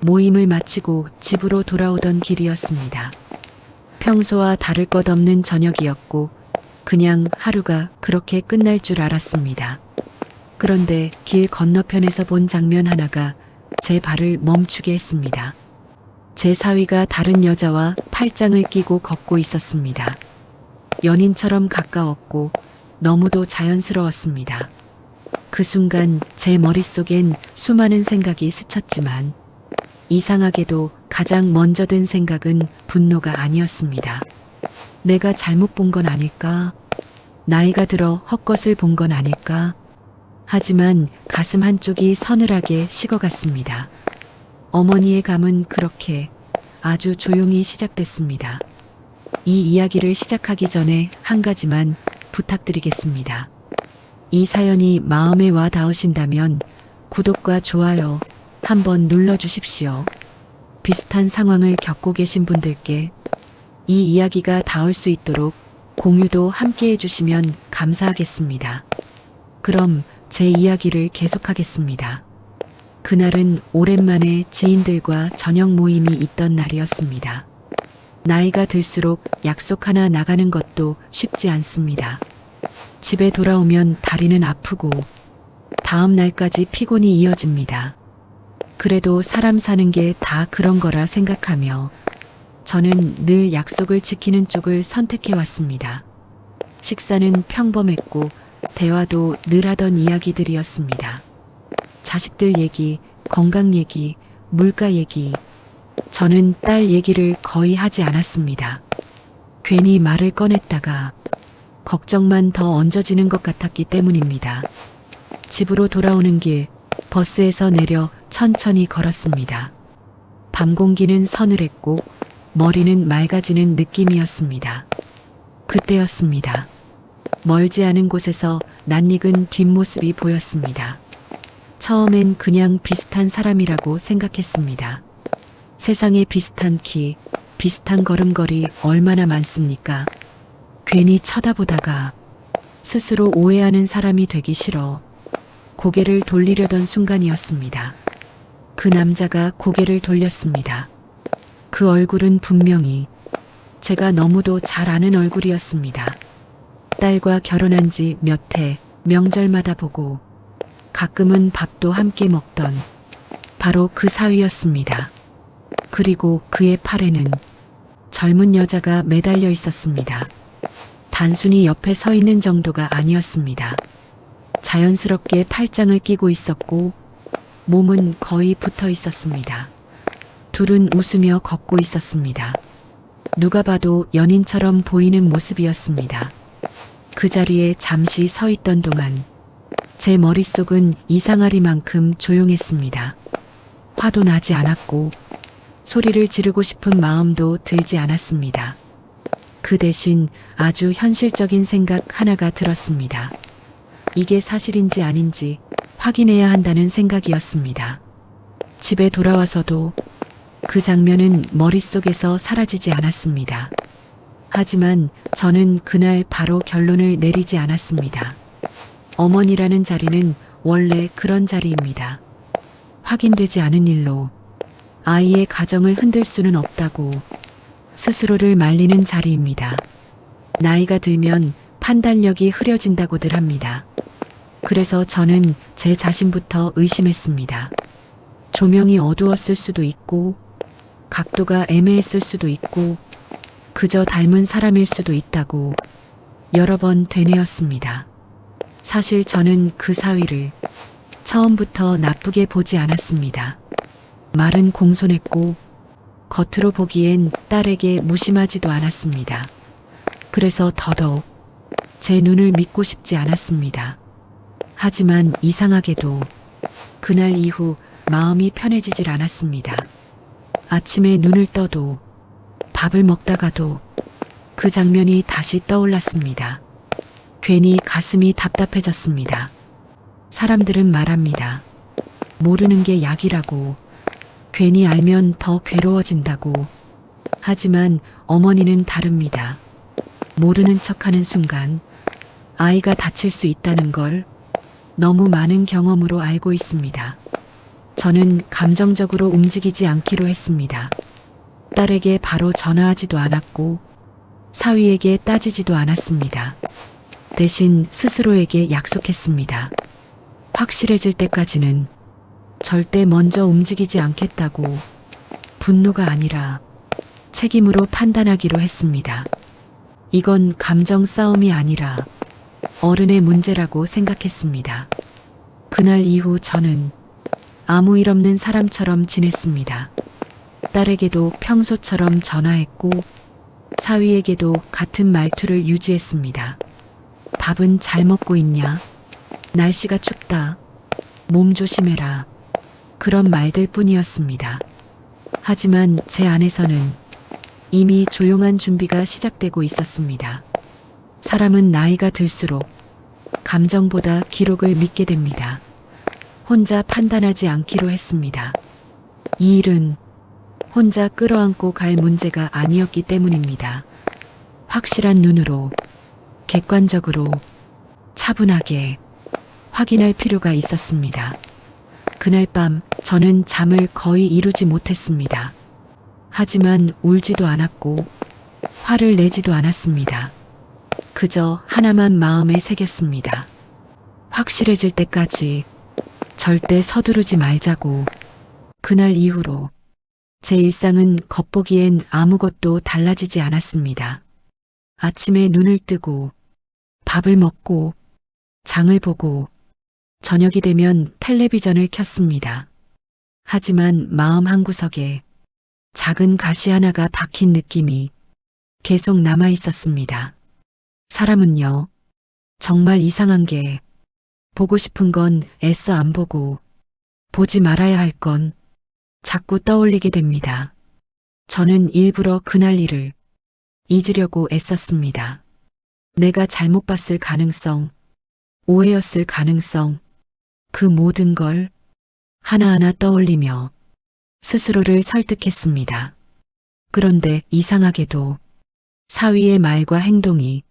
모임을 마치고 집으로 돌아오던 길이었습니다. 평소와 다를 것 없는 저녁이었고 그냥 하루가 그렇게 끝날 줄 알았습니다. 그런데 길 건너편에서 본 장면 하나가 제 발을 멈추게 했습니다. 제 사위가 다른 여자와 팔짱을 끼고 걷고 있었습니다. 연인처럼 가까웠고 너무도 자연스러웠습니다. 그 순간 제 머릿속엔 수많은 생각이 스쳤지만 이상하게도 가장 먼저 든 생각은 분노가 아니었습니다. 내가 잘못 본 건 아닐까? 나이가 들어 헛것을 본 건 아닐까? 하지만 가슴 한쪽이 서늘하게 식어갔습니다. 어머니의 감은 그렇게 아주 조용히 시작됐습니다. 이 이야기를 시작하기 전에 한 가지만 부탁드리겠습니다. 이 사연이 마음에 와 닿으신다면 구독과 좋아요 한번 눌러주십시오. 비슷한 상황을 겪고 계신 분들께 이 이야기가 닿을 수 있도록 공유도 함께 해주시면 감사하겠습니다. 그럼 제 이야기를 계속하겠습니다. 그날은 오랜만에 지인들과 저녁 모임이 있던 날이었습니다. 나이가 들수록 약속 하나 나가는 것도 쉽지 않습니다. 집에 돌아오면 다리는 아프고 다음 날까지 피곤이 이어집니다. 그래도 사람 사는 게 다 그런 거라 생각하며 저는 늘 약속을 지키는 쪽을 선택해 왔습니다. 식사는 평범했고 대화도 늘 하던 이야기들이었습니다. 자식들 얘기, 건강 얘기, 물가 얘기. 저는 딸 얘기를 거의 하지 않았습니다. 괜히 말을 꺼냈다가 걱정만 더 얹어지는 것 같았기 때문입니다. 집으로 돌아오는 길, 버스에서 내려 천천히 걸었습니다. 밤 공기는 서늘했고 머리는 맑아지는 느낌이었습니다. 그때였습니다. 멀지 않은 곳에서 낯익은 뒷모습이 보였습니다. 처음엔 그냥 비슷한 사람이라고 생각했습니다. 세상에 비슷한 키, 비슷한 걸음걸이 얼마나 많습니까? 괜히 쳐다보다가 스스로 오해하는 사람이 되기 싫어 고개를 돌리려던 순간이었습니다. 그 남자가 고개를 돌렸습니다. 그 얼굴은 분명히 제가 너무도 잘 아는 얼굴이었습니다. 딸과 결혼한 지 몇 해 명절마다 보고 가끔은 밥도 함께 먹던 바로 그 사위였습니다. 그리고 그의 팔에는 젊은 여자가 매달려 있었습니다. 단순히 옆에 서 있는 정도가 아니었습니다. 자연스럽게 팔짱을 끼고 있었고 몸은 거의 붙어 있었습니다. 둘은 웃으며 걷고 있었습니다. 누가 봐도 연인처럼 보이는 모습이었습니다. 그 자리에 잠시 서 있던 동안 제 머릿속은 이상하리만큼 조용했습니다. 화도 나지 않았고 소리를 지르고 싶은 마음도 들지 않았습니다. 그 대신 아주 현실적인 생각 하나가 들었습니다. 이게 사실인지 아닌지 확인해야 한다는 생각이었습니다. 집에 돌아와서도 그 장면은 머릿속에서 사라지지 않았습니다. 하지만 저는 그날 바로 결론을 내리지 않았습니다. 어머니라는 자리는 원래 그런 자리입니다. 확인되지 않은 일로 아이의 가정을 흔들 수는 없다고 스스로를 말리는 자리입니다. 나이가 들면 판단력이 흐려진다고들 합니다. 그래서 저는 제 자신부터 의심했습니다. 조명이 어두웠을 수도 있고 각도가 애매했을 수도 있고 그저 닮은 사람일 수도 있다고 여러 번 되뇌었습니다. 사실 저는 그 사위를 처음부터 나쁘게 보지 않았습니다. 말은 공손했고 겉으로 보기엔 딸에게 무심하지도 않았습니다. 그래서 더더욱 제 눈을 믿고 싶지 않았습니다. 하지만 이상하게도 그날 이후 마음이 편해지질 않았습니다. 아침에 눈을 떠도 밥을 먹다가도 그 장면이 다시 떠올랐습니다. 괜히 가슴이 답답해졌습니다. 사람들은 말합니다. 모르는 게 약이라고, 괜히 알면 더 괴로워진다고. 하지만 어머니는 다릅니다. 모르는 척하는 순간 아이가 다칠 수 있다는 걸 너무 많은 경험으로 알고 있습니다. 저는 감정적으로 움직이지 않기로 했습니다. 딸에게 바로 전화하지도 않았고 사위에게 따지지도 않았습니다. 대신 스스로에게 약속했습니다. 확실해질 때까지는 절대 먼저 움직이지 않겠다고, 분노가 아니라 책임으로 판단하기로 했습니다. 이건 감정 싸움이 아니라 어른의 문제라고 생각했습니다. 그날 이후 저는 아무 일 없는 사람처럼 지냈습니다. 딸에게도 평소처럼 전화했고 사위에게도 같은 말투를 유지했습니다. 밥은 잘 먹고 있냐? 날씨가 춥다. 몸 조심해라. 그런 말들 뿐이었습니다. 하지만 제 안에서는 이미 조용한 준비가 시작되고 있었습니다. 사람은 나이가 들수록 감정보다 기록을 믿게 됩니다. 혼자 판단하지 않기로 했습니다. 이 일은 혼자 끌어안고 갈 문제가 아니었기 때문입니다. 확실한 눈으로, 객관적으로, 차분하게 확인할 필요가 있었습니다. 그날 밤 저는 잠을 거의 이루지 못했습니다. 하지만 울지도 않았고 화를 내지도 않았습니다. 그저 하나만 마음에 새겼습니다. 확실해질 때까지 절대 서두르지 말자고. 그날 이후로 제 일상은 겉보기엔 아무것도 달라지지 않았습니다. 아침에 눈을 뜨고 밥을 먹고 장을 보고 저녁이 되면 텔레비전을 켰습니다. 하지만 마음 한구석에 작은 가시 하나가 박힌 느낌이 계속 남아 있었습니다. 사람은요, 정말 이상한 게 보고 싶은 건 애써 안 보고 보지 말아야 할 건 자꾸 떠올리게 됩니다. 저는 일부러 그날 일을 잊으려고 애썼습니다. 내가 잘못 봤을 가능성, 오해였을 가능성, 그 모든 걸 하나하나 떠올리며 스스로를 설득했습니다. 그런데 이상하게도 사위의 말과 행동이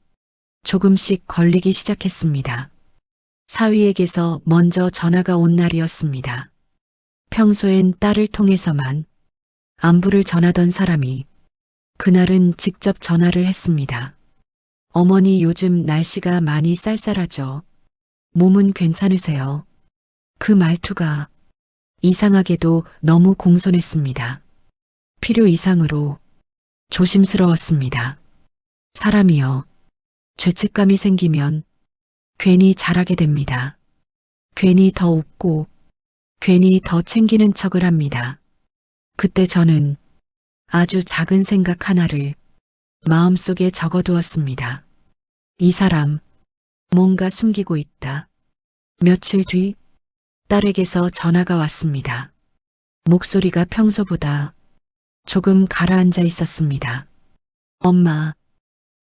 조금씩 걸리기 시작했습니다. 사위에게서 먼저 전화가 온 날이었습니다. 평소엔 딸을 통해서만 안부를 전하던 사람이 그날은 직접 전화를 했습니다. 어머니, 요즘 날씨가 많이 쌀쌀하죠? 몸은 괜찮으세요? 그 말투가 이상하게도 너무 공손했습니다. 필요 이상으로 조심스러웠습니다. 사람이요, 죄책감이 생기면 괜히 잘하게 됩니다. 괜히 더 웃고 괜히 더 챙기는 척을 합니다. 그때 저는 아주 작은 생각 하나를 마음속에 적어두었습니다. 이 사람 뭔가 숨기고 있다. 며칠 뒤 딸에게서 전화가 왔습니다. 목소리가 평소보다 조금 가라앉아 있었습니다. 엄마,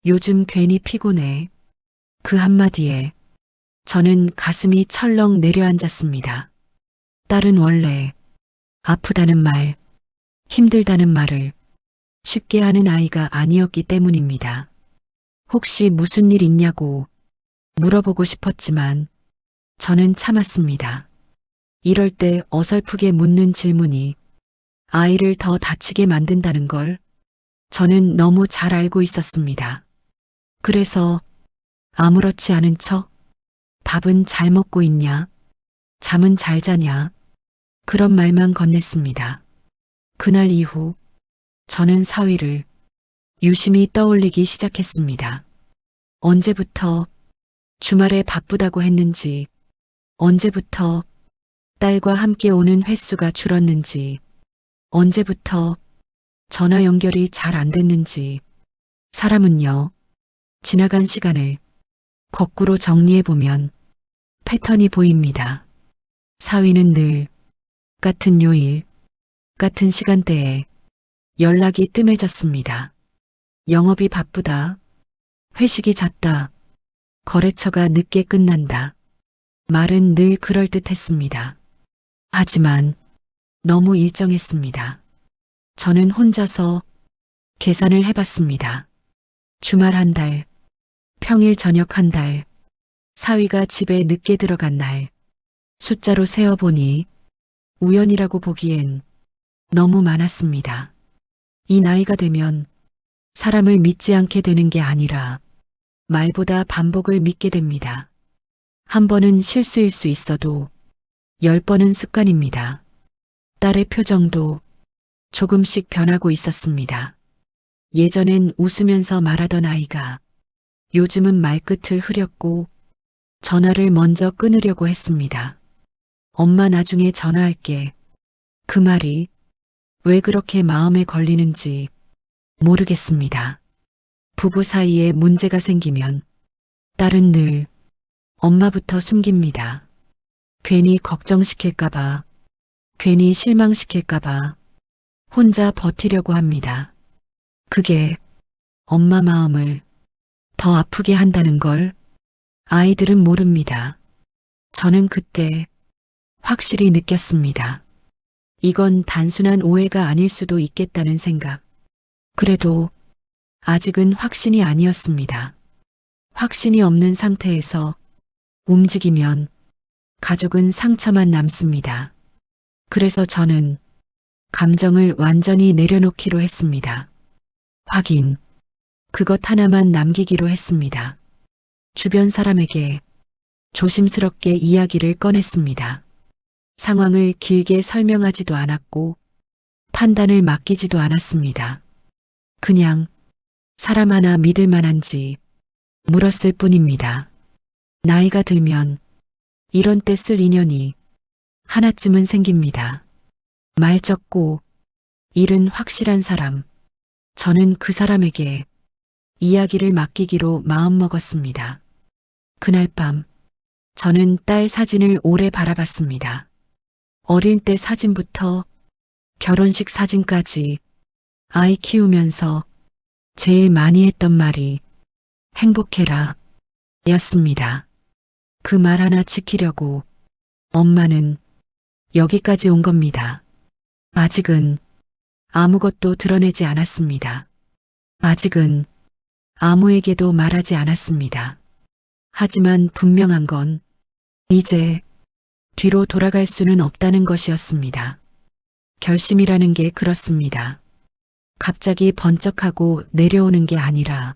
요즘 괜히 피곤해. 그 한마디에 저는 가슴이 철렁 내려앉았습니다. 딸은 원래 아프다는 말, 힘들다는 말을 쉽게 하는 아이가 아니었기 때문입니다. 혹시 무슨 일 있냐고 물어보고 싶었지만 저는 참았습니다. 이럴 때 어설프게 묻는 질문이 아이를 더 다치게 만든다는 걸 저는 너무 잘 알고 있었습니다. 그래서 아무렇지 않은 척, 밥은 잘 먹고 있냐? 잠은 잘 자냐? 그런 말만 건넸습니다. 그날 이후 저는 사위를 유심히 떠올리기 시작했습니다. 언제부터 주말에 바쁘다고 했는지, 언제부터 딸과 함께 오는 횟수가 줄었는지, 언제부터 전화 연결이 잘 안 됐는지. 사람은요, 지나간 시간을 거꾸로 정리해보면 패턴이 보입니다. 사위는 늘 같은 요일, 같은 시간대에 연락이 뜸해졌습니다. 영업이 바쁘다. 회식이 잦다. 거래처가 늦게 끝난다. 말은 늘 그럴듯했습니다. 하지만 너무 일정했습니다. 저는 혼자서 계산을 해봤습니다. 주말 한 달, 평일 저녁 한 달, 사위가 집에 늦게 들어간 날, 숫자로 세어보니 우연이라고 보기엔 너무 많았습니다. 이 나이가 되면 사람을 믿지 않게 되는 게 아니라 말보다 반복을 믿게 됩니다. 한 번은 실수일 수 있어도 10번은 습관입니다. 딸의 표정도 조금씩 변하고 있었습니다. 예전엔 웃으면서 말하던 아이가 요즘은 말끝을 흐렸고 전화를 먼저 끊으려고 했습니다. 엄마 나중에 전화할게. 그 말이 왜 그렇게 마음에 걸리는지 모르겠습니다. 부부 사이에 문제가 생기면 딸은 늘 엄마부터 숨깁니다. 괜히 걱정시킬까봐, 괜히 실망시킬까봐 혼자 버티려고 합니다. 그게 엄마 마음을 더 아프게 한다는 걸 아이들은 모릅니다. 저는 그때 확실히 느꼈습니다. 이건 단순한 오해가 아닐 수도 있겠다는 생각. 그래도 아직은 확신이 아니었습니다. 확신이 없는 상태에서 움직이면 가족은 상처만 남습니다. 그래서 저는 감정을 완전히 내려놓기로 했습니다. 확인. 그것 하나만 남기기로 했습니다. 주변 사람에게 조심스럽게 이야기를 꺼냈습니다. 상황을 길게 설명하지도 않았고 판단을 맡기지도 않았습니다. 그냥 사람 하나 믿을 만한지 물었을 뿐입니다. 나이가 들면 이런 때 쓸 인연이 하나쯤은 생깁니다. 말 적고 일은 확실한 사람. 저는 그 사람에게 이야기를 맡기기로 마음먹었습니다. 그날 밤 저는 딸 사진을 오래 바라봤습니다. 어릴 때 사진부터 결혼식 사진까지 아이 키우면서 제일 많이 했던 말이 행복해라 였습니다. 그 말 하나 지키려고 엄마는 여기까지 온 겁니다. 아직은 아무것도 드러내지 않았습니다. 아직은 아무에게도 말하지 않았습니다. 하지만 분명한 건 이제 뒤로 돌아갈 수는 없다는 것이었습니다. 결심이라는 게 그렇습니다. 갑자기 번쩍하고 내려오는 게 아니라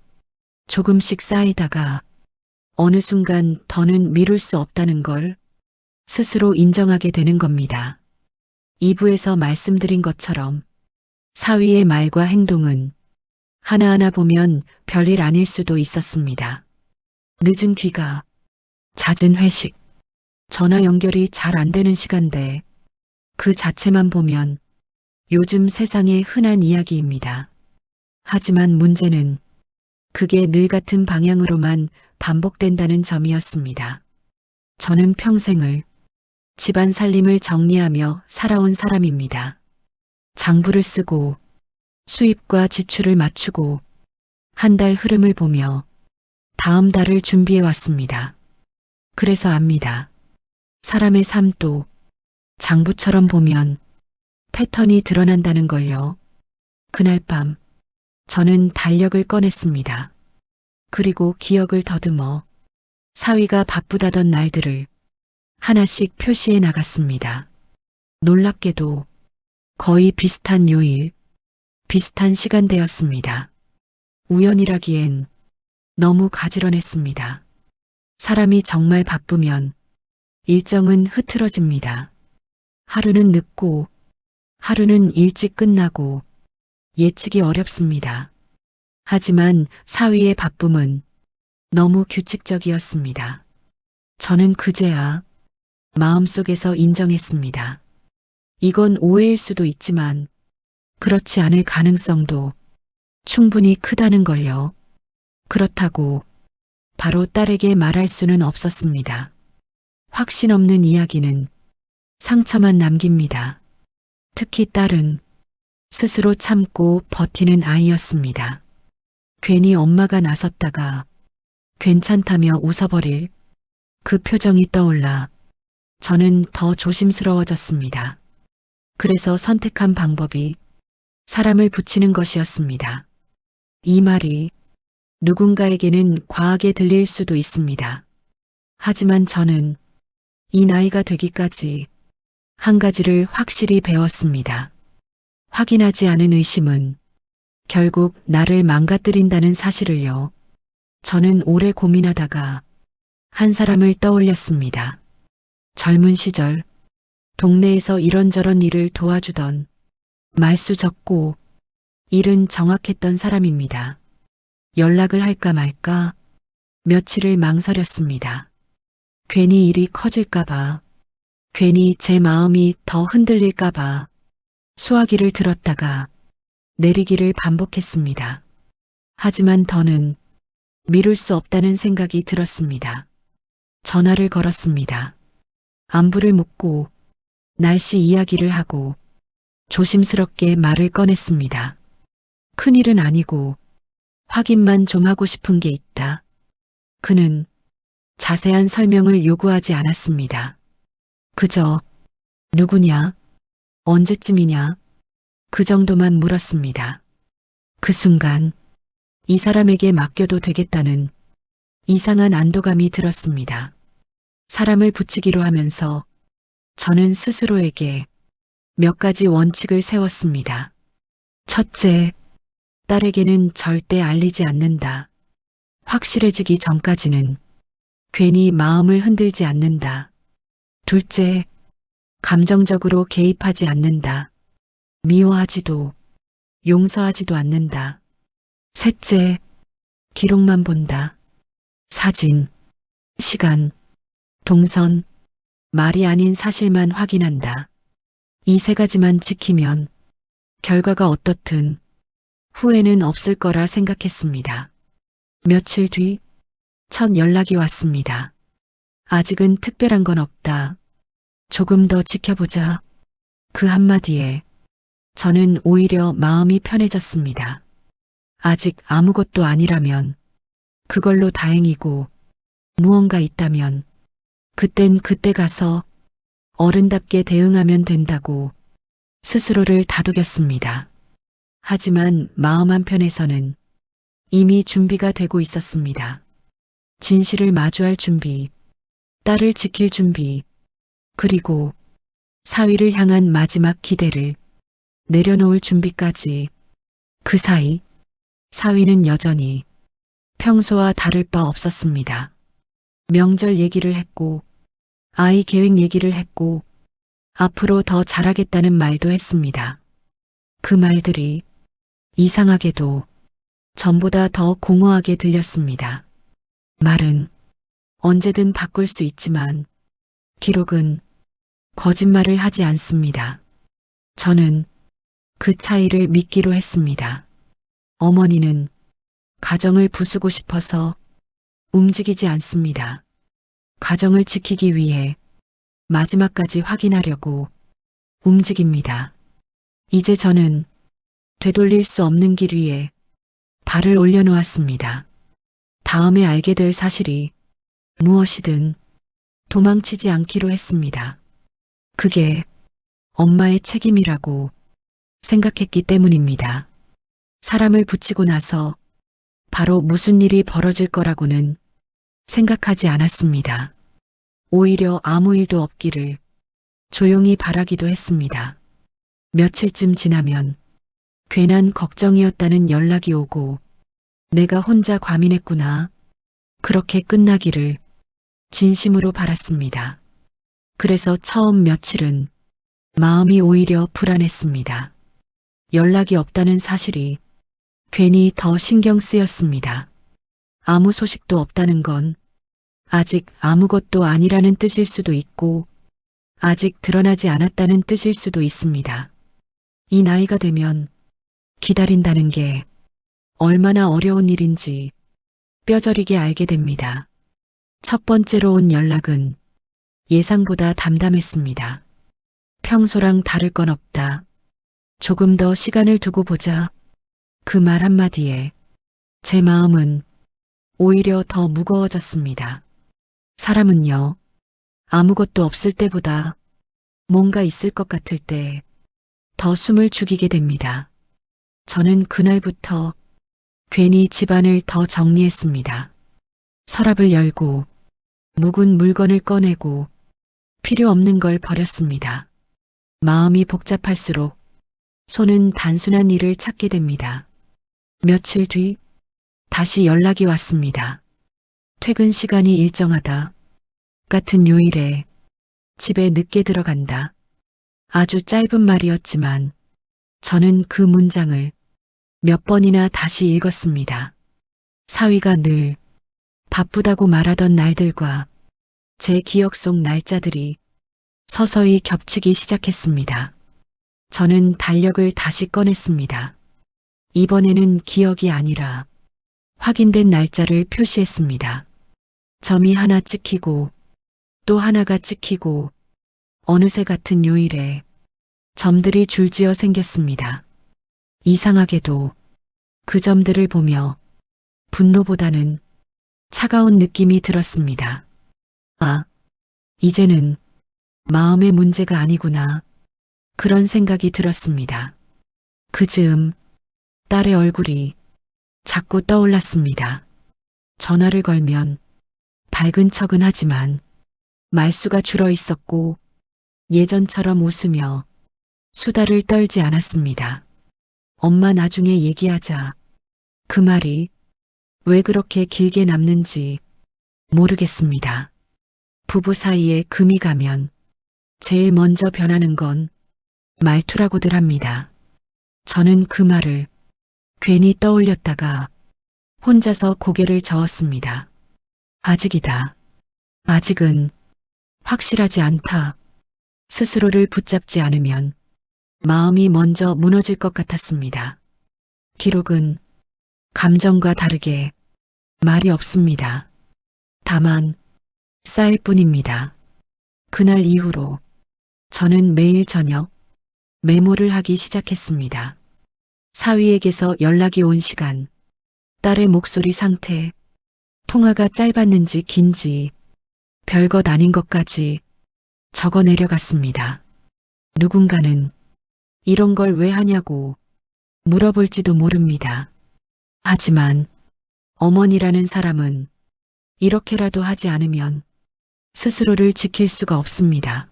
조금씩 쌓이다가 어느 순간 더는 미룰 수 없다는 걸 스스로 인정하게 되는 겁니다. 2부에서 말씀드린 것처럼 사위의 말과 행동은 하나하나 보면 별일 아닐 수도 있었습니다. 늦은 귀가, 잦은 회식, 전화 연결이 잘 안 되는 시간대, 그 자체만 보면 요즘 세상의 흔한 이야기입니다. 하지만 문제는 그게 늘 같은 방향으로만 반복된다는 점이었습니다. 저는 평생을 집안 살림을 정리하며 살아온 사람입니다. 장부를 쓰고 수입과 지출을 맞추고 한 달 흐름을 보며 다음 달을 준비해 왔습니다. 그래서 압니다. 사람의 삶도 장부처럼 보면 패턴이 드러난다는 걸요. 그날 밤 저는 달력을 꺼냈습니다. 그리고 기억을 더듬어 사위가 바쁘다던 날들을 하나씩 표시해 나갔습니다. 놀랍게도 거의 비슷한 요일, 비슷한 시간대였습니다. 우연이라기엔 너무 가지런했습니다. 사람이 정말 바쁘면 일정은 흐트러집니다. 하루는 늦고 하루는 일찍 끝나고 예측이 어렵습니다. 하지만 사위의 바쁨은 너무 규칙적이었습니다. 저는 그제야 마음속에서 인정했습니다. 이건 오해일 수도 있지만 그렇지 않을 가능성도 충분히 크다는 걸요. 그렇다고 바로 딸에게 말할 수는 없었습니다. 확신 없는 이야기는 상처만 남깁니다. 특히 딸은 스스로 참고 버티는 아이였습니다. 괜히 엄마가 나섰다가 괜찮다며 웃어버릴 그 표정이 떠올라 저는 더 조심스러워졌습니다. 그래서 선택한 방법이 사람을 붙이는 것이었습니다. 이 말이 누군가에게는 과하게 들릴 수도 있습니다. 하지만 저는 이 나이가 되기까지 한 가지를 확실히 배웠습니다. 확인하지 않은 의심은 결국 나를 망가뜨린다는 사실을요. 저는 오래 고민하다가 한 사람을 떠올렸습니다. 젊은 시절 동네에서 이런저런 일을 도와주던 말수 적고 일은 정확했던 사람입니다. 연락을 할까 말까 며칠을 망설였습니다. 괜히 일이 커질까봐, 괜히 제 마음이 더 흔들릴까봐 수화기를 들었다가 내리기를 반복했습니다. 하지만 더는 미룰 수 없다는 생각이 들었습니다. 전화를 걸었습니다. 안부를 묻고 날씨 이야기를 하고 조심스럽게 말을 꺼냈습니다. 큰일은 아니고 확인만 좀 하고 싶은 게 있다. 그는 자세한 설명을 요구하지 않았습니다. 그저 누구냐? 언제쯤이냐? 그 정도만 물었습니다. 그 순간 이 사람에게 맡겨도 되겠다는 이상한 안도감이 들었습니다. 사람을 붙이기로 하면서 저는 스스로에게 몇 가지 원칙을 세웠습니다. 첫째, 딸에게는 절대 알리지 않는다. 확실해지기 전까지는 괜히 마음을 흔들지 않는다. 둘째, 감정적으로 개입하지 않는다. 미워하지도 용서하지도 않는다. 셋째, 기록만 본다. 사진, 시간, 동선, 말이 아닌 사실만 확인한다. 이 세 가지만 지키면 결과가 어떻든 후회는 없을 거라 생각했습니다. 며칠 뒤 첫 연락이 왔습니다. 아직은 특별한 건 없다. 조금 더 지켜보자. 그 한마디에 저는 오히려 마음이 편해졌습니다. 아직 아무것도 아니라면 그걸로 다행이고 무언가 있다면 그땐 그때 가서 어른답게 대응하면 된다고 스스로를 다독였습니다. 하지만 마음 한편에서는 이미 준비가 되고 있었습니다. 진실을 마주할 준비, 딸을 지킬 준비, 그리고 사위를 향한 마지막 기대를 내려놓을 준비까지. 그 사이 사위는 여전히 평소와 다를 바 없었습니다. 명절 얘기를 했고 아이 계획 얘기를 했고 앞으로 더 잘하겠다는 말도 했습니다. 그 말들이 이상하게도 전보다 더 공허하게 들렸습니다. 말은 언제든 바꿀 수 있지만 기록은 거짓말을 하지 않습니다. 저는 그 차이를 믿기로 했습니다. 어머니는 가정을 부수고 싶어서 움직이지 않습니다. 가정을 지키기 위해 마지막까지 확인하려고 움직입니다. 이제 저는 되돌릴 수 없는 길 위에 발을 올려놓았습니다. 다음에 알게 될 사실이 무엇이든 도망치지 않기로 했습니다. 그게 엄마의 책임이라고 생각했기 때문입니다. 사람을 붙이고 나서 바로 무슨 일이 벌어질 거라고는 생각하지 않았습니다. 오히려 아무 일도 없기를 조용히 바라기도 했습니다. 며칠쯤 지나면 괜한 걱정이었다는 연락이 오고 내가 혼자 과민했구나. 그렇게 끝나기를 진심으로 바랐습니다. 그래서 처음 며칠은 마음이 오히려 불안했습니다. 연락이 없다는 사실이 괜히 더 신경 쓰였습니다. 아무 소식도 없다는 건 아직 아무것도 아니라는 뜻일 수도 있고 아직 드러나지 않았다는 뜻일 수도 있습니다. 이 나이가 되면 기다린다는 게 얼마나 어려운 일인지 뼈저리게 알게 됩니다. 첫 번째로 온 연락은 예상보다 담담했습니다. 평소랑 다를 건 없다. 조금 더 시간을 두고 보자. 그 말 한마디에 제 마음은 오히려 더 무거워졌습니다. 사람은요, 아무것도 없을 때보다 뭔가 있을 것 같을 때 더 숨을 죽이게 됩니다. 저는 그날부터 괜히 집안을 더 정리했습니다. 서랍을 열고 묵은 물건을 꺼내고 필요 없는 걸 버렸습니다. 마음이 복잡할수록 손은 단순한 일을 찾게 됩니다. 며칠 뒤 다시 연락이 왔습니다. 퇴근 시간이 일정하다. 같은 요일에 집에 늦게 들어간다. 아주 짧은 말이었지만 저는 그 문장을 몇 번이나 다시 읽었습니다. 사위가 늘 바쁘다고 말하던 날들과 제 기억 속 날짜들이 서서히 겹치기 시작했습니다. 저는 달력을 다시 꺼냈습니다. 이번에는 기억이 아니라 확인된 날짜를 표시했습니다. 점이 하나 찍히고 또 하나가 찍히고 어느새 같은 요일에 점들이 줄지어 생겼습니다. 이상하게도 그 점들을 보며 분노보다는 차가운 느낌이 들었습니다. 아, 이제는 마음의 문제가 아니구나. 그런 생각이 들었습니다. 그 즈음 딸의 얼굴이 자꾸 떠올랐습니다. 전화를 걸면 밝은 척은 하지만 말수가 줄어 있었고 예전처럼 웃으며 수다를 떨지 않았습니다. 엄마 나중에 얘기하자. 그 말이 왜 그렇게 길게 남는지 모르겠습니다. 부부 사이에 금이 가면 제일 먼저 변하는 건 말투라고들 합니다. 저는 그 말을 괜히 떠올렸다가 혼자서 고개를 저었습니다. 아직이다. 아직은 확실하지 않다. 스스로를 붙잡지 않으면 마음이 먼저 무너질 것 같았습니다. 기록은 감정과 다르게 말이 없습니다. 다만 쌓일 뿐입니다. 그날 이후로 저는 매일 저녁 메모를 하기 시작했습니다. 사위에게서 연락이 온 시간, 딸의 목소리 상태, 통화가 짧았는지 긴지, 별것 아닌 것까지 적어 내려갔습니다. 누군가는 이런 걸 왜 하냐고 물어볼지도 모릅니다. 하지만 어머니라는 사람은 이렇게라도 하지 않으면 스스로를 지킬 수가 없습니다.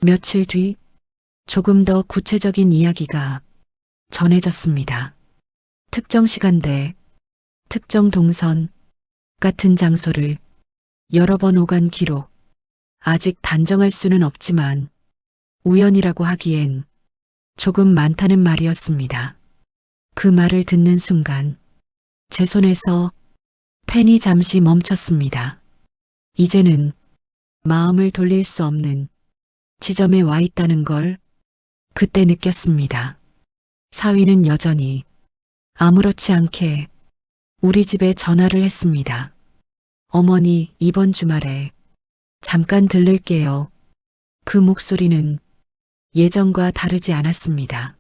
며칠 뒤 조금 더 구체적인 이야기가 전해졌습니다. 특정 시간대, 특정 동선, 같은 장소를 여러 번 오간 기록. 아직 단정할 수는 없지만 우연이라고 하기엔 조금 많다는 말이었습니다. 그 말을 듣는 순간 제 손에서 펜이 잠시 멈췄습니다. 이제는 마음을 돌릴 수 없는 지점에 와 있다는 걸 그때 느꼈습니다. 사위는 여전히 아무렇지 않게 우리 집에 전화를 했습니다. 어머니, 이번 주말에 잠깐 들를게요. 그 목소리는 예전과 다르지 않았습니다.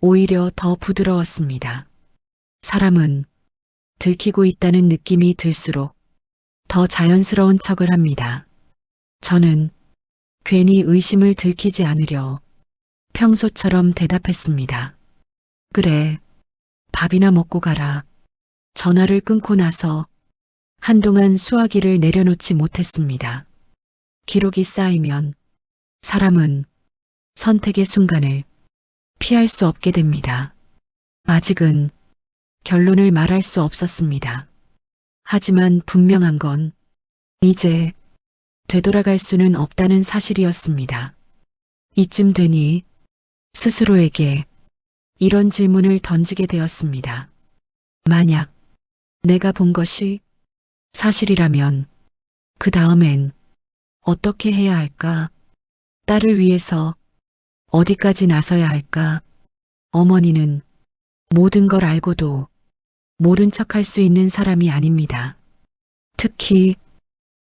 오히려 더 부드러웠습니다. 사람은 들키고 있다는 느낌이 들수록 더 자연스러운 척을 합니다. 저는 괜히 의심을 들키지 않으려 평소처럼 대답했습니다. 그래, 밥이나 먹고 가라. 전화를 끊고 나서 한동안 수화기를 내려놓지 못했습니다. 기록이 쌓이면 사람은 선택의 순간을 피할 수 없게 됩니다. 아직은 결론을 말할 수 없었습니다. 하지만 분명한 건 이제 되돌아갈 수는 없다는 사실이었습니다. 이쯤 되니 스스로에게 이런 질문을 던지게 되었습니다. 만약 내가 본 것이 사실이라면 그 다음엔 어떻게 해야 할까? 딸을 위해서 어디까지 나서야 할까? 어머니는 모든 걸 알고도 모른 척할 수 있는 사람이 아닙니다. 특히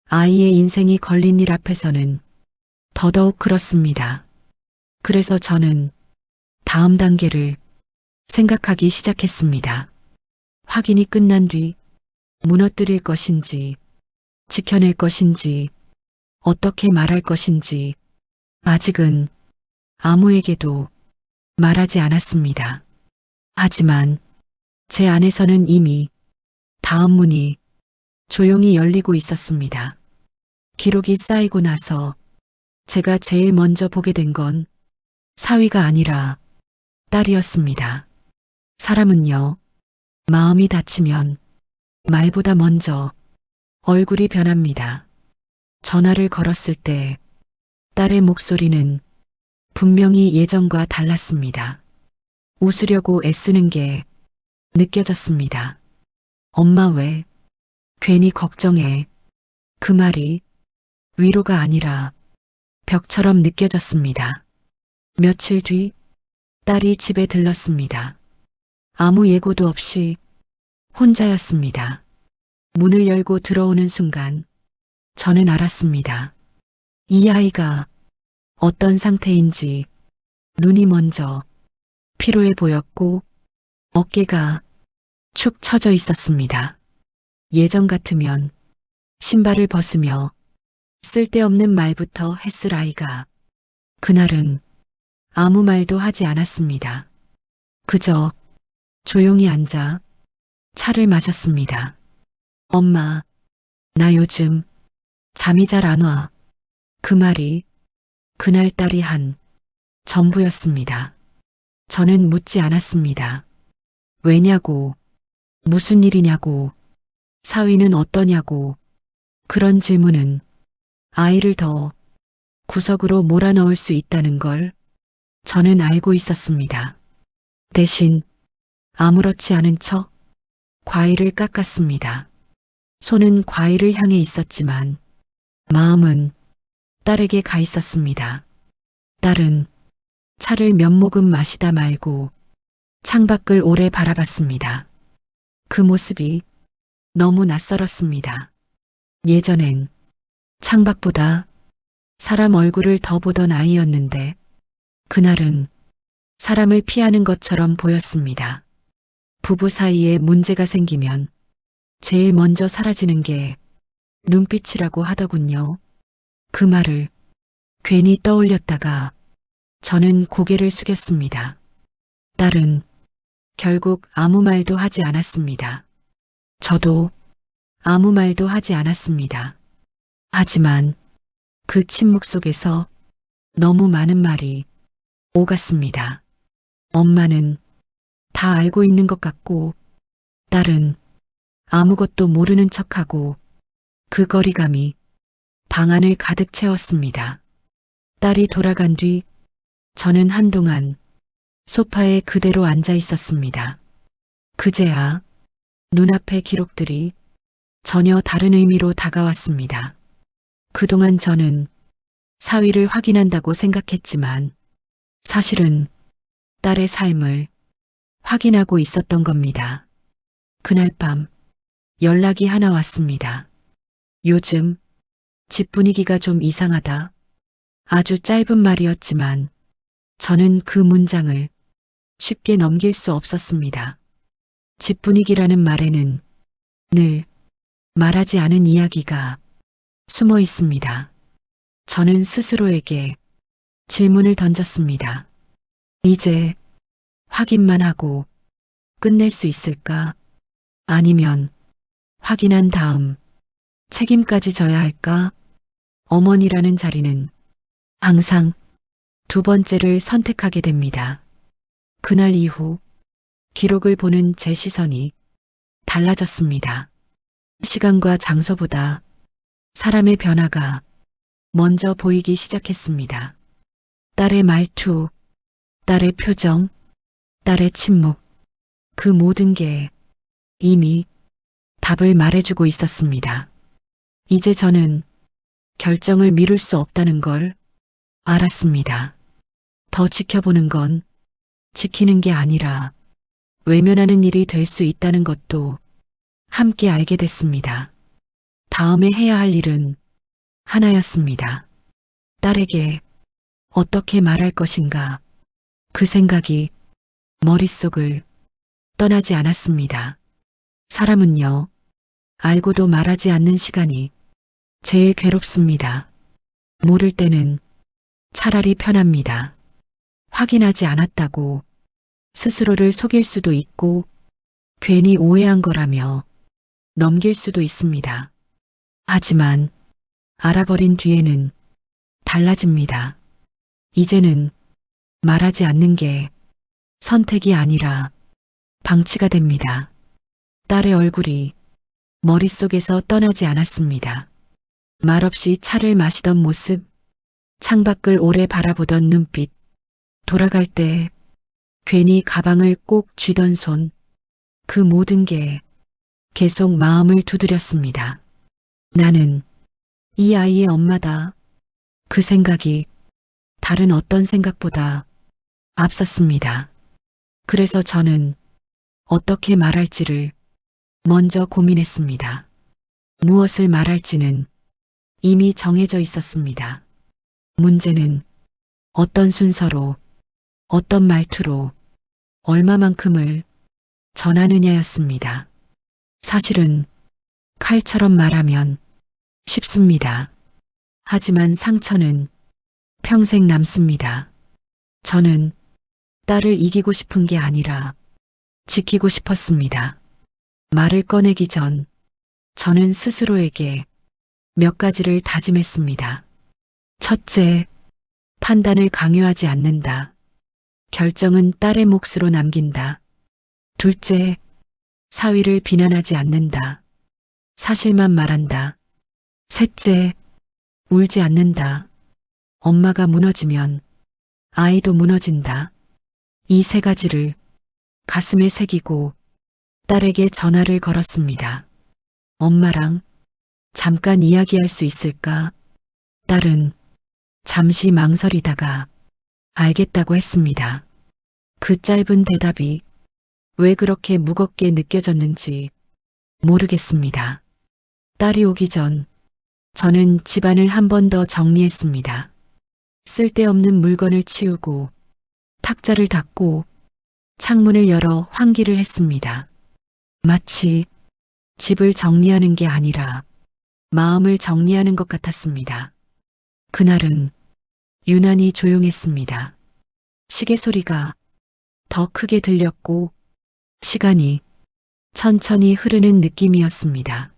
아이의 인생이 걸린 일 앞에서는 더더욱 그렇습니다. 그래서 저는 다음 단계를 생각하기 시작했습니다. 확인이 끝난 뒤 무너뜨릴 것인지, 지켜낼 것인지, 어떻게 말할 것인지, 아직은 아무에게도 말하지 않았습니다. 하지만 제 안에서는 이미 다음 문이 조용히 열리고 있었습니다. 기록이 쌓이고 나서 제가 제일 먼저 보게 된 건 사위가 아니라 딸이었습니다. 사람은요, 마음이 다치면 말보다 먼저 얼굴이 변합니다. 전화를 걸었을 때 딸의 목소리는 분명히 예전과 달랐습니다. 웃으려고 애쓰는 게 느껴졌습니다. 엄마 왜 괜히 걱정해. 그 말이 위로가 아니라 벽처럼 느껴졌습니다. 며칠 뒤 딸이 집에 들렀습니다. 아무 예고도 없이 혼자였습니다. 문을 열고 들어오는 순간 저는 알았습니다. 이 아이가 어떤 상태인지. 눈이 먼저 피로해 보였고 어깨가 축 처져 있었습니다. 예전 같으면 신발을 벗으며 쓸데없는 말부터 했을 아이가 그날은 아무 말도 하지 않았습니다. 그저 조용히 앉아 차를 마셨습니다. 엄마, 나 요즘 잠이 잘 안 와. 그 말이 그날 딸이 한 전부였습니다. 저는 묻지 않았습니다. 왜냐고, 무슨 일이냐고, 사위는 어떠냐고. 그런 질문은 아이를 더 구석으로 몰아넣을 수 있다는 걸 저는 알고 있었습니다. 대신 아무렇지 않은 척 과일을 깎았습니다. 손은 과일을 향해 있었지만 마음은 딸에게 가 있었습니다. 딸은 차를 몇 모금 마시다 말고 창밖을 오래 바라봤습니다. 그 모습이 너무 낯설었습니다. 예전엔 창밖보다 사람 얼굴을 더 보던 아이였는데 그날은 사람을 피하는 것처럼 보였습니다. 부부 사이에 문제가 생기면 제일 먼저 사라지는 게 눈빛이라고 하더군요. 그 말을 괜히 떠올렸다가 저는 고개를 숙였습니다. 딸은 결국 아무 말도 하지 않았습니다. 저도 아무 말도 하지 않았습니다. 하지만 그 침묵 속에서 너무 많은 말이 오갔습니다. 엄마는 다 알고 있는 것 같고 딸은 아무것도 모르는 척하고 그 거리감이 방 안을 가득 채웠습니다. 딸이 돌아간 뒤 저는 한동안 소파에 그대로 앉아 있었습니다. 그제야 눈앞의 기록들이 전혀 다른 의미로 다가왔습니다. 그동안 저는 사위를 확인한다고 생각했지만 사실은 딸의 삶을 확인하고 있었던 겁니다. 그날 밤 연락이 하나 왔습니다. 요즘 집 분위기가 좀 이상하다. 아주 짧은 말이었지만 저는 그 문장을 쉽게 넘길 수 없었습니다. 집 분위기라는 말에는 늘 말하지 않은 이야기가 숨어 있습니다. 저는 스스로에게 질문을 던졌습니다. 이제 확인만 하고 끝낼 수 있을까? 아니면 확인한 다음 책임까지 져야 할까? 어머니라는 자리는 항상 두 번째를 선택하게 됩니다. 그날 이후 기록을 보는 제 시선이 달라졌습니다. 시간과 장소보다 사람의 변화가 먼저 보이기 시작했습니다. 딸의 말투, 딸의 표정, 딸의 침묵, 그 모든 게 이미 답을 말해주고 있었습니다. 이제 저는 결정을 미룰 수 없다는 걸 알았습니다. 더 지켜보는 건 지키는 게 아니라 외면하는 일이 될 수 있다는 것도 함께 알게 됐습니다. 다음에 해야 할 일은 하나였습니다. 딸에게 어떻게 말할 것인가. 그 생각이 머릿속을 떠나지 않았습니다. 사람은요, 알고도 말하지 않는 시간이 제일 괴롭습니다. 모를 때는 차라리 편합니다. 확인하지 않았다고 스스로를 속일 수도 있고 괜히 오해한 거라며 넘길 수도 있습니다. 하지만 알아버린 뒤에는 달라집니다. 이제는 말하지 않는 게 선택이 아니라 방치가 됩니다. 딸의 얼굴이 머릿속에서 떠나지 않았습니다. 말없이 차를 마시던 모습, 창밖을 오래 바라보던 눈빛, 돌아갈 때 괜히 가방을 꼭 쥐던 손, 그 모든 게 계속 마음을 두드렸습니다. 나는 이 아이의 엄마다. 그 생각이 다른 어떤 생각보다 앞섰습니다. 그래서 저는 어떻게 말할지를 먼저 고민했습니다. 무엇을 말할지는 이미 정해져 있었습니다. 문제는 어떤 순서로, 어떤 말투로, 얼마만큼을 전하느냐였습니다. 사실은 칼처럼 말하면 쉽습니다. 하지만 상처는 평생 남습니다. 저는 딸을 이기고 싶은 게 아니라 지키고 싶었습니다. 말을 꺼내기 전 저는 스스로에게 몇 가지를 다짐했습니다. 첫째, 판단을 강요하지 않는다. 결정은 딸의 몫으로 남긴다. 둘째, 사위를 비난하지 않는다. 사실만 말한다. 셋째, 울지 않는다. 엄마가 무너지면 아이도 무너진다. 이 세 가지를 가슴에 새기고 딸에게 전화를 걸었습니다. 엄마랑 잠깐 이야기할 수 있을까? 딸은 잠시 망설이다가 알겠다고 했습니다. 그 짧은 대답이 왜 그렇게 무겁게 느껴졌는지 모르겠습니다. 딸이 오기 전 저는 집안을 한 번 더 정리했습니다. 쓸데없는 물건을 치우고 탁자를 닦고 창문을 열어 환기를 했습니다. 마치 집을 정리하는 게 아니라 마음을 정리하는 것 같았습니다. 그날은 유난히 조용했습니다. 시계 소리가 더 크게 들렸고 시간이 천천히 흐르는 느낌이었습니다.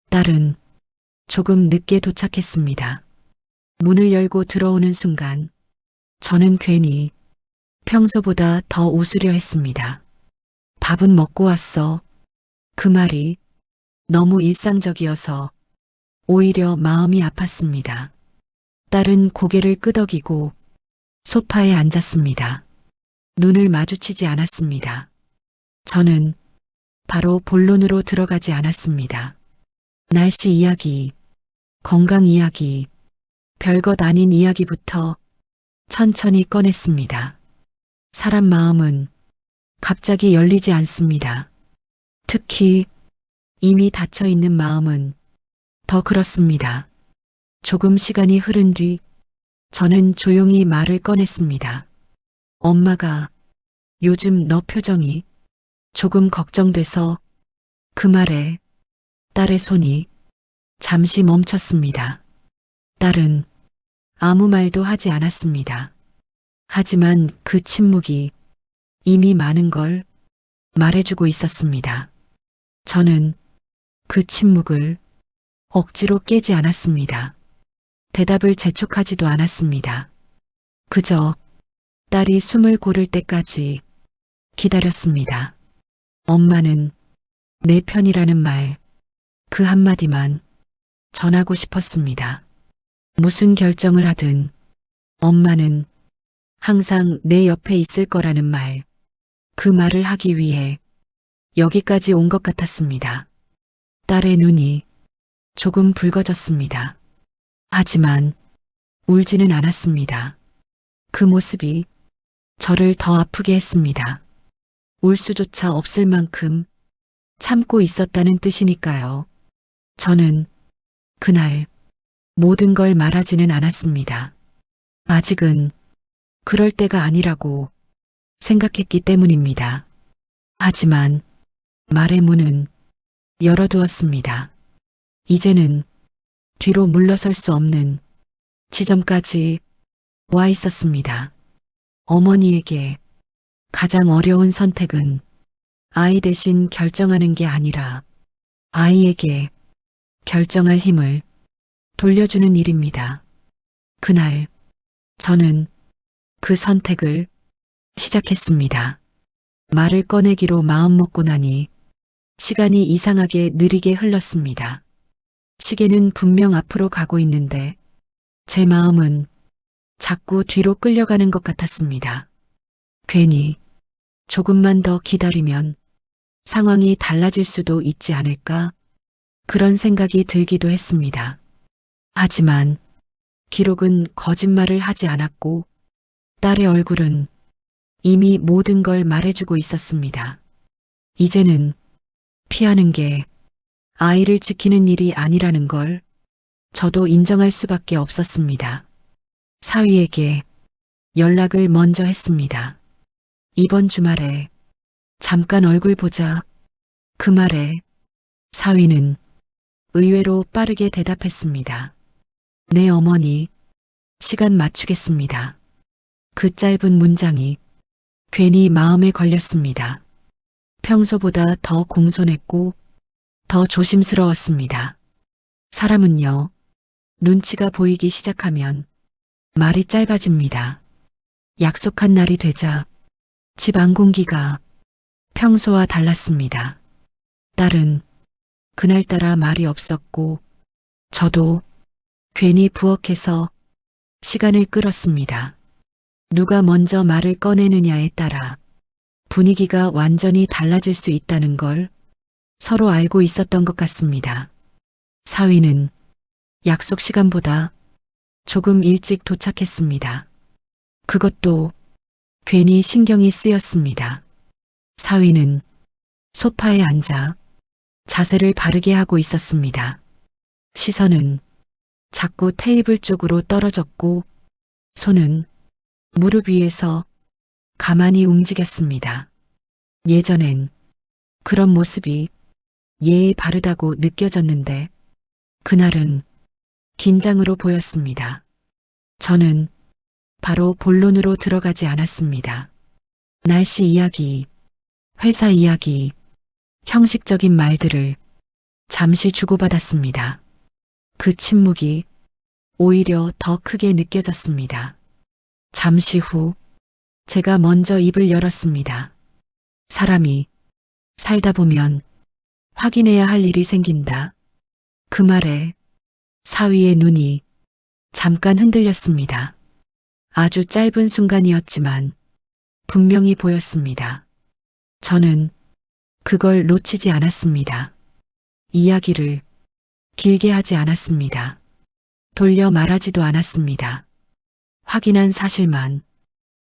딸은 조금 늦게 도착했습니다. 문을 열고 들어오는 순간 저는 괜히 평소보다 더 웃으려 했습니다. 밥은 먹고 왔어. 그 말이 너무 일상적이어서 오히려 마음이 아팠습니다. 딸은 고개를 끄덕이고 소파에 앉았습니다. 눈을 마주치지 않았습니다. 저는 바로 본론으로 들어가지 않았습니다. 날씨 이야기, 건강 이야기, 별것 아닌 이야기부터 천천히 꺼냈습니다. 사람 마음은 갑자기 열리지 않습니다. 특히 이미 닫혀 있는 마음은 더 그렇습니다. 조금 시간이 흐른 뒤 저는 조용히 말을 꺼냈습니다. 엄마가 요즘 너 표정이 조금 걱정돼서. 그 말에 딸의 손이 잠시 멈췄습니다. 딸은 아무 말도 하지 않았습니다. 하지만 그 침묵이 이미 많은 걸 말해주고 있었습니다. 저는 그 침묵을 억지로 깨지 않았습니다. 대답을 재촉하지도 않았습니다. 그저 딸이 숨을 고를 때까지 기다렸습니다. 엄마는 내 편이라는 말, 그 한마디만 전하고 싶었습니다. 무슨 결정을 하든 엄마는 항상 내 옆에 있을 거라는 말, 그 말을 하기 위해 여기까지 온 것 같았습니다. 딸의 눈이 조금 붉어졌습니다. 하지만 울지는 않았습니다. 그 모습이 저를 더 아프게 했습니다. 울 수조차 없을 만큼 참고 있었다는 뜻이니까요. 저는 그날 모든 걸 말하지는 않았습니다. 아직은 그럴 때가 아니라고 생각했기 때문입니다. 하지만 말의 문은 열어두었습니다. 이제는 뒤로 물러설 수 없는 지점까지 와 있었습니다. 어머니에게 가장 어려운 선택은 아이 대신 결정하는 게 아니라 아이에게 결정할 힘을 돌려주는 일입니다. 그날 저는 그 선택을 시작했습니다. 말을 꺼내기로 마음먹고 나니 시간이 이상하게 느리게 흘렀습니다. 시계는 분명 앞으로 가고 있는데 제 마음은 자꾸 뒤로 끌려가는 것 같았습니다. 괜히 조금만 더 기다리면 상황이 달라질 수도 있지 않을까? 그런 생각이 들기도 했습니다. 하지만 기록은 거짓말을 하지 않았고 딸의 얼굴은 이미 모든 걸 말해주고 있었습니다. 이제는 피하는 게 아이를 지키는 일이 아니라는 걸 저도 인정할 수밖에 없었습니다. 사위에게 연락을 먼저 했습니다. 이번 주말에 잠깐 얼굴 보자. 그 말에 사위는 의외로 빠르게 대답했습니다. 네 어머니, 시간 맞추겠습니다. 그 짧은 문장이 괜히 마음에 걸렸습니다. 평소보다 더 공손했고 더 조심스러웠습니다. 사람은요, 눈치가 보이기 시작하면 말이 짧아집니다. 약속한 날이 되자 집 안 공기가 평소와 달랐습니다. 딸은 그날따라 말이 없었고 저도 괜히 부엌에서 시간을 끌었습니다. 누가 먼저 말을 꺼내느냐에 따라 분위기가 완전히 달라질 수 있다는 걸 서로 알고 있었던 것 같습니다. 사위는 약속 시간보다 조금 일찍 도착했습니다. 그것도 괜히 신경이 쓰였습니다. 사위는 소파에 앉아 자세를 바르게 하고 있었습니다. 시선은 자꾸 테이블 쪽으로 떨어졌고 손은 무릎 위에서 가만히 움직였습니다. 예전엔 그런 모습이 예의 바르다고 느껴졌는데 그날은 긴장으로 보였습니다. 저는 바로 본론으로 들어가지 않았습니다. 날씨 이야기, 회사 이야기, 형식적인 말들을 잠시 주고받았습니다. 그 침묵이 오히려 더 크게 느껴졌습니다. 잠시 후 제가 먼저 입을 열었습니다. 사람이 살다 보면 확인해야 할 일이 생긴다. 그 말에 사위의 눈이 잠깐 흔들렸습니다. 아주 짧은 순간이었지만 분명히 보였습니다. 저는 그걸 놓치지 않았습니다. 이야기를 길게 하지 않았습니다. 돌려 말하지도 않았습니다. 확인한 사실만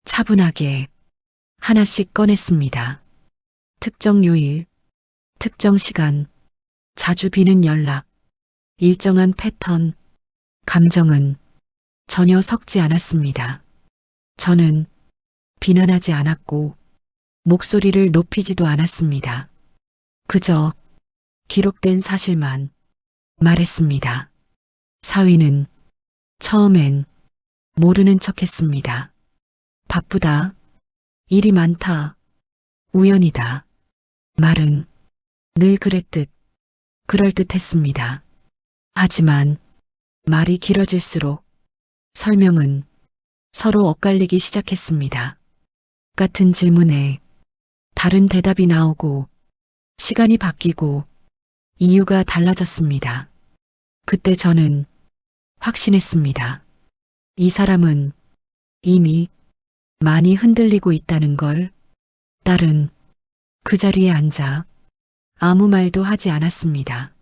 차분하게 하나씩 꺼냈습니다. 특정 요일, 특정 시간, 자주 비는 연락, 일정한 패턴, 감정은 전혀 섞지 않았습니다. 저는 비난하지 않았고 목소리를 높이지도 않았습니다. 그저 기록된 사실만 말했습니다. 사위는 처음엔 모르는 척했습니다. 바쁘다, 일이 많다, 우연이다. 말은 늘 그랬듯 그럴듯했습니다. 하지만 말이 길어질수록 설명은 서로 엇갈리기 시작했습니다. 같은 질문에 다른 대답이 나오고 시간이 바뀌고 이유가 달라졌습니다. 그때 저는 확신했습니다. 이 사람은 이미 많이 흔들리고 있다는 걸. 딸은 그 자리에 앉아 아무 말도 하지 않았습니다.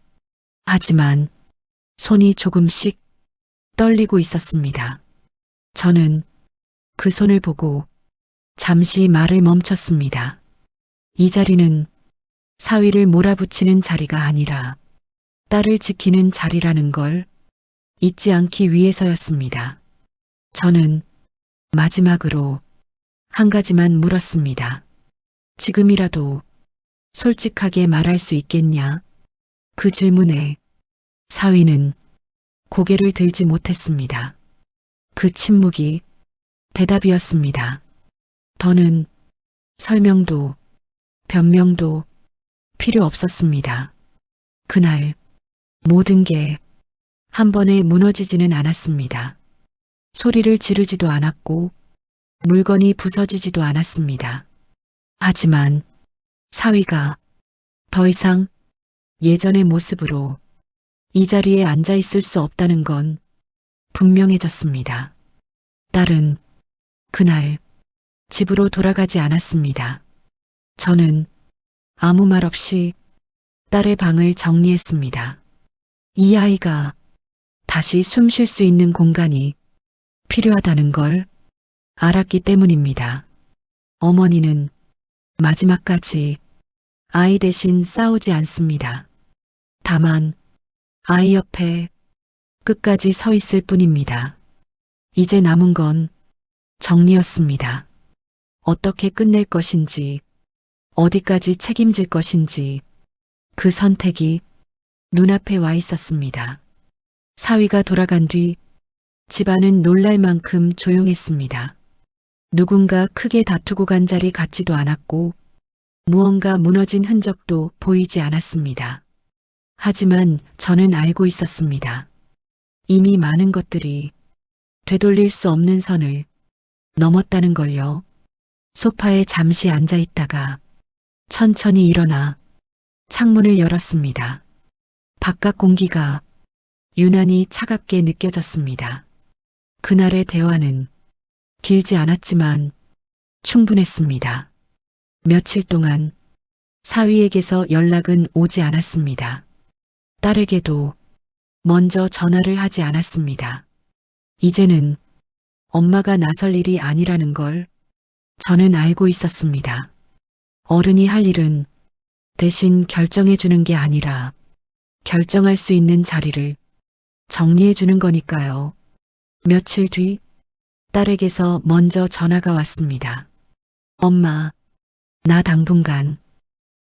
하지만 손이 조금씩 떨리고 있었습니다. 저는 그 손을 보고 잠시 말을 멈췄습니다. 이 자리는 사위를 몰아붙이는 자리가 아니라 딸을 지키는 자리라는 걸 잊지 않기 위해서였습니다. 저는 마지막으로 한 가지만 물었습니다. 지금이라도 솔직하게 말할 수 있겠냐? 그 질문에 사위는 고개를 들지 못했습니다. 그 침묵이 대답이었습니다. 더는 설명도 변명도 필요 없었습니다. 그날 모든 게 한 번에 무너지지는 않았습니다. 소리를 지르지도 않았고 물건이 부서지지도 않았습니다. 하지만 사위가 더 이상 예전의 모습으로 이 자리에 앉아 있을 수 없다는 건 분명해졌습니다. 딸은 그날 집으로 돌아가지 않았습니다. 저는 아무 말 없이 딸의 방을 정리했습니다. 이 아이가 다시 숨 쉴 수 있는 공간이 필요하다는 걸 알았기 때문입니다. 어머니는 마지막까지 아이 대신 싸우지 않습니다. 다만 아이 옆에 끝까지 서 있을 뿐입니다. 이제 남은 건 정리였습니다. 어떻게 끝낼 것인지, 어디까지 책임질 것인지 그 선택이 눈앞에 와 있었습니다. 사위가 돌아간 뒤 집안은 놀랄 만큼 조용했습니다. 누군가 크게 다투고 간 자리 같지도 않았고 무언가 무너진 흔적도 보이지 않았습니다. 하지만 저는 알고 있었습니다. 이미 많은 것들이 되돌릴 수 없는 선을 넘었다는 걸요. 소파에 잠시 앉아 있다가 천천히 일어나 창문을 열었습니다. 바깥 공기가 유난히 차갑게 느껴졌습니다. 그날의 대화는 길지 않았지만 충분했습니다. 며칠 동안 사위에게서 연락은 오지 않았습니다. 딸에게도 먼저 전화를 하지 않았습니다. 이제는 엄마가 나설 일이 아니라는 걸 저는 알고 있었습니다. 어른이 할 일은 대신 결정해 주는 게 아니라 결정할 수 있는 자리를 정리해 주는 거니까요. 며칠 뒤 딸에게서 먼저 전화가 왔습니다. 엄마, 나 당분간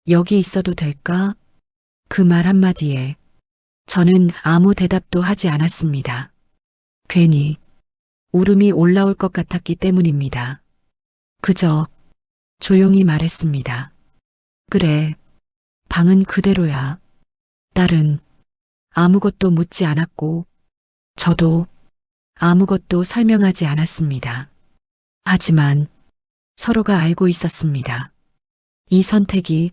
여기 있어도 될까? 그 말 한마디에 저는 아무 대답도 하지 않았습니다. 괜히 울음이 올라올 것 같았기 때문입니다. 그저 조용히 말했습니다. 그래, 방은 그대로야. 딸은 아무것도 묻지 않았고 저도 아무것도 설명하지 않았습니다. 하지만 서로가 알고 있었습니다. 이 선택이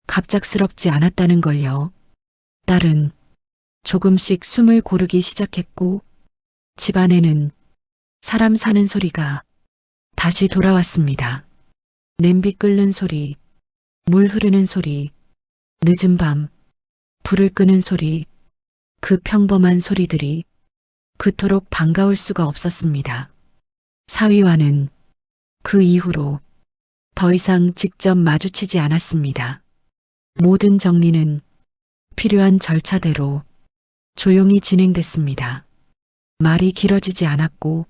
갑작스럽지 않았다는 걸요. 딸은 조금씩 숨을 고르기 시작했고 집안에는 사람 사는 소리가 다시 돌아왔습니다. 냄비 끓는 소리, 물 흐르는 소리, 늦은 밤 불을 끄는 소리, 그 평범한 소리들이 그토록 반가울 수가 없었습니다. 사위와는 그 이후로 더 이상 직접 마주치지 않았습니다. 모든 정리는 필요한 절차대로 조용히 진행됐습니다. 말이 길어지지 않았고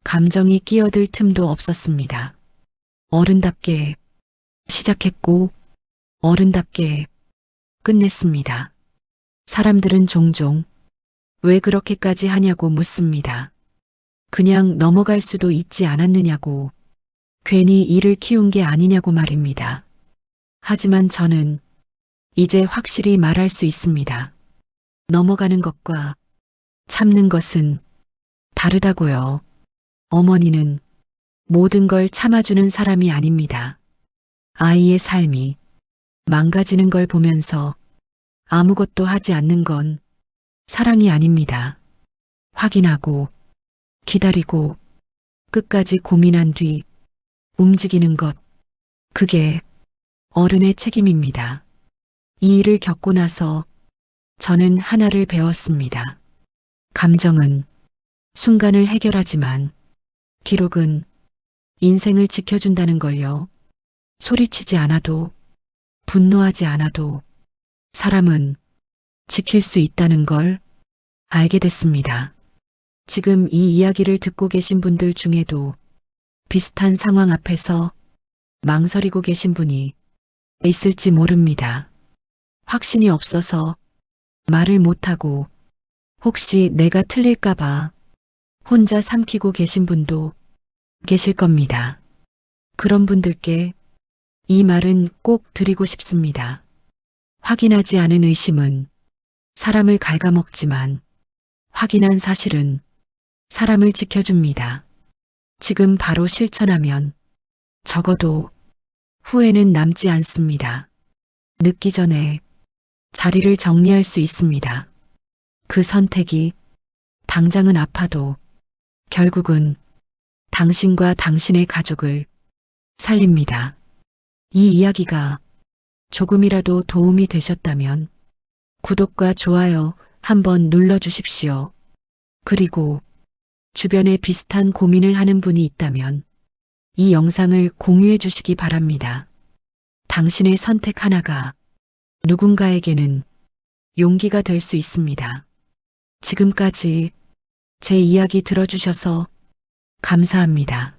감정이 끼어들 틈도 없었습니다. 어른답게 시작했고 어른답게 끝냈습니다. 사람들은 종종 왜 그렇게까지 하냐고 묻습니다. 그냥 넘어갈 수도 있지 않았느냐고, 괜히 일을 키운 게 아니냐고 말입니다. 하지만 저는 이제 확실히 말할 수 있습니다. 넘어가는 것과 참는 것은 다르다고요. 어머니는 모든 걸 참아주는 사람이 아닙니다. 아이의 삶이 망가지는 걸 보면서 아무것도 하지 않는 건 사랑이 아닙니다. 확인하고 기다리고 끝까지 고민한 뒤 움직이는 것, 그게 어른의 책임입니다. 이 일을 겪고 나서 저는 하나를 배웠습니다. 감정은 순간을 해결하지만 기록은 인생을 지켜준다는 걸요. 소리치지 않아도 분노하지 않아도 사람은 지킬 수 있다는 걸 알게 됐습니다. 지금 이 이야기를 듣고 계신 분들 중에도 비슷한 상황 앞에서 망설이고 계신 분이 있을지 모릅니다. 확신이 없어서 말을 못하고 혹시 내가 틀릴까봐 혼자 삼키고 계신 분도 계실 겁니다. 그런 분들께 이 말은 꼭 드리고 싶습니다. 확인하지 않은 의심은 사람을 갉아먹지만 확인한 사실은 사람을 지켜줍니다. 지금 바로 실천하면 적어도 후회는 남지 않습니다. 늦기 전에 자리를 정리할 수 있습니다. 그 선택이 당장은 아파도 결국은 당신과 당신의 가족을 살립니다. 이 이야기가 조금이라도 도움이 되셨다면 구독과 좋아요 한번 눌러주십시오. 그리고 주변에 비슷한 고민을 하는 분이 있다면 이 영상을 공유해 주시기 바랍니다. 당신의 선택 하나가 누군가에게는 용기가 될 수 있습니다. 지금까지 제 이야기 들어주셔서 감사합니다.